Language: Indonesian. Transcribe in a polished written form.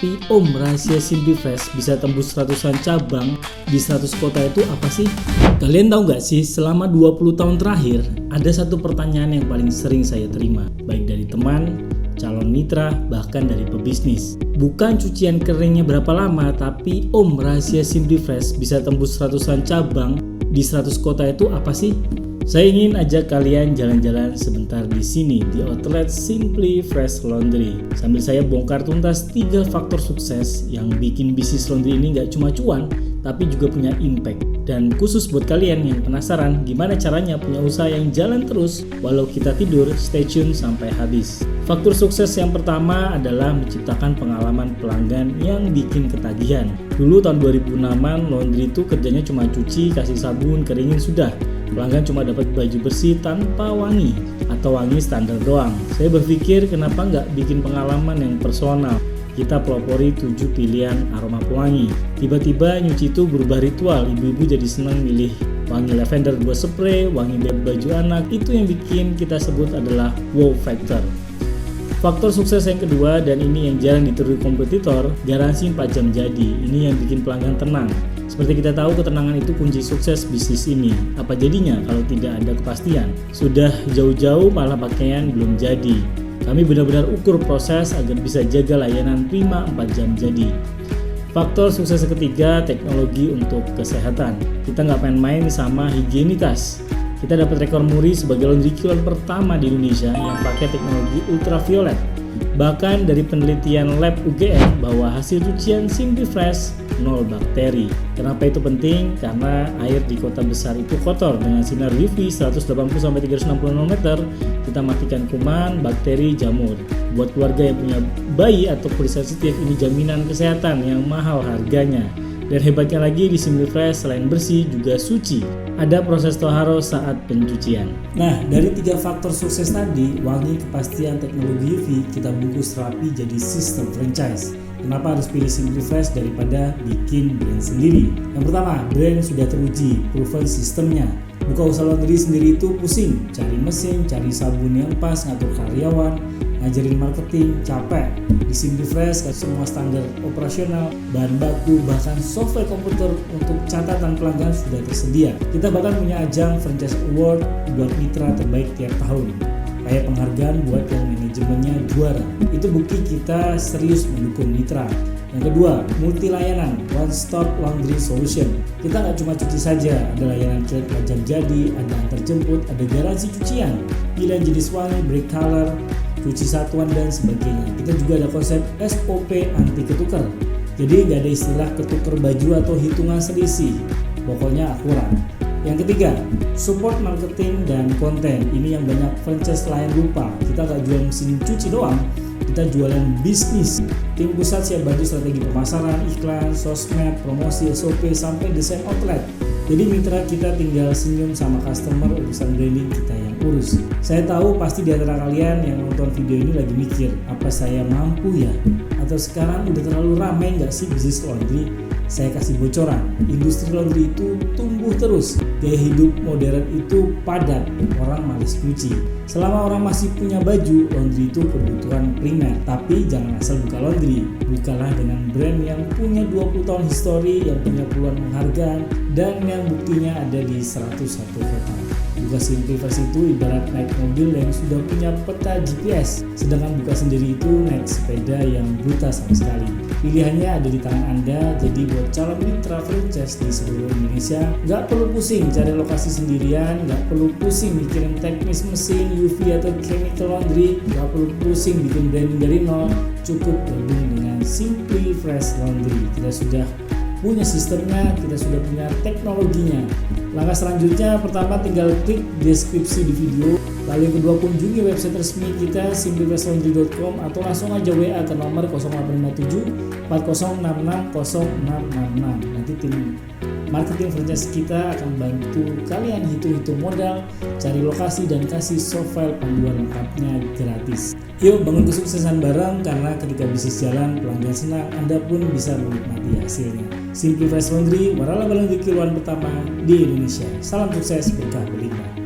Tapi rahasia Simplifresh bisa tembus ratusan cabang di 100 kota itu apa sih? Kalian tahu nggak sih, selama 20 tahun terakhir ada satu pertanyaan yang paling sering saya terima, baik dari teman, calon mitra, bahkan dari pebisnis. Bukan cucian keringnya berapa lama, tapi rahasia Simplifresh bisa tembus ratusan cabang di 100 kota itu apa sih? Saya ingin ajak kalian jalan-jalan sebentar di sini di outlet Simplifresh Laundry. Sambil saya bongkar tuntas 3 faktor sukses yang bikin bisnis laundry ini nggak cuma cuan, tapi juga punya impact. Dan khusus buat kalian yang penasaran gimana caranya punya usaha yang jalan terus walau kita tidur, stay tune sampai habis. Faktor sukses yang pertama adalah menciptakan pengalaman pelanggan yang bikin ketagihan. Dulu tahun 2006-an laundry itu kerjanya cuma cuci, kasih sabun, keringin sudah. Pelanggan cuma dapat baju bersih tanpa wangi atau wangi standar doang. Saya berpikir kenapa nggak bikin pengalaman yang personal. Kita pelopori 7 pilihan aroma pewangi. Tiba-tiba nyuci itu berubah ritual. Ibu-ibu jadi senang milih wangi lavender buat spray, wangi baju anak. Itu yang bikin kita sebut adalah wow factor. Faktor sukses yang kedua, dan ini yang jarang ditiru kompetitor, garansi 4 jam jadi. Ini yang bikin pelanggan tenang. Seperti kita tahu, ketenangan itu kunci sukses bisnis ini. Apa jadinya kalau tidak ada kepastian? Sudah jauh-jauh malah pakaian belum jadi. Kami benar-benar ukur proses agar bisa jaga layanan prima 4 jam jadi. Faktor sukses ketiga, teknologi untuk kesehatan. Kita nggak main-main sama higienitas. Kita dapat rekor muri sebagai laundry QL pertama di Indonesia yang pakai teknologi ultraviolet. Bahkan dari penelitian lab UGM bahwa hasil cucian Simplifresh 0 bakteri. Kenapa itu penting? Karena air di kota besar itu kotor. Dengan sinar UV 180-360 nanometer, kita matikan kuman, bakteri, jamur. Buat keluarga yang punya bayi atau kulit sensitif, ini jaminan kesehatan yang mahal harganya. Dan hebatnya lagi, di Simplifresh selain bersih juga suci. Ada proses toharo saat pencucian. Nah, dari 3 faktor sukses tadi, wangi, kepastian, teknologi UV, kita bungkus rapi jadi sistem franchise. Kenapa harus pilih Simplifresh daripada bikin brand sendiri? Yang pertama, brand sudah teruji, proven sistemnya. Buka usaha laundry sendiri itu pusing, cari mesin, cari sabun yang pas, ngatur karyawan, ngajarin marketing, capek. Di Simplifresh semua standar operasional, bahan baku, bahkan software komputer untuk catatan pelanggan sudah tersedia. Kita bahkan punya ajang franchise award buat mitra terbaik tiap tahun. Kayak penghargaan buat yang manajemennya juara. Itu bukti kita serius mendukung mitra. Yang kedua, multi layanan, one stop laundry solution. Kita nggak cuma cuci saja, ada layanan cuek 4 jam jadi, ada antar jemput, ada garansi cucian, pilihan jenis wangi, break color, cuci satuan dan sebagainya. Kita juga ada konsep SOP anti ketukar. Jadi nggak ada istilah ketukar baju atau hitungan selisih. Pokoknya akurat. Yang ketiga, support marketing dan konten. Ini yang banyak franchise lain lupa. Kita nggak jual mesin cuci doang, kita jualan bisnis. Tim pusat siap bantu strategi pemasaran, iklan, sosmed, promosi, SOP, sampai desain outlet. Jadi mitra kita tinggal senyum sama customer, urusan branding kita yang urus. Saya tahu pasti di antara kalian yang nonton video ini lagi mikir, apa saya mampu ya? Atau sekarang udah terlalu ramai nggak sih bisnis laundry? Saya kasih bocoran, industri laundry itu tumbuh terus. Gaya hidup modern itu padat, orang malas cuci. Selama orang masih punya baju, laundry itu kebutuhan primer. Tapi jangan asal buka laundry, bukalah dengan brand yang punya 20 tahun histori, yang punya puluhan penghargaan, dan yang buktinya ada di 101 kota. Buka Simplifresh itu ibarat naik mobil yang sudah punya peta GPS, sedangkan buka sendiri itu naik sepeda yang buta sama sekali. Pilihannya ada di tangan Anda, jadi buat calon mitra franchise di seluruh Indonesia, nggak perlu pusing cari lokasi sendirian, nggak perlu pusing mikirin teknis mesin, UV atau chemical laundry, nggak perlu pusing bikin branding dari nol, cukup gabung dengan Simplifresh Laundry. Kita sudah punya sistemnya, kita sudah punya teknologinya. Langkah selanjutnya, pertama tinggal klik deskripsi di video. Lalu yang kedua, kunjungi website resmi kita simplifreshlaundry.com atau langsung aja WA ke nomor 0857 4066 0666. Nanti tim marketing franchise kita akan bantu kalian hitung-hitung modal, cari lokasi, dan kasih software panduan lengkapnya gratis. Yuk bangun kesuksesan bareng, karena ketika bisnis jalan, pelanggan senang, Anda pun bisa menikmati hasilnya. Simplifresh Laundry, waralaba laundry kiloan pertama di Indonesia. Salam sukses, berkah berlimpah.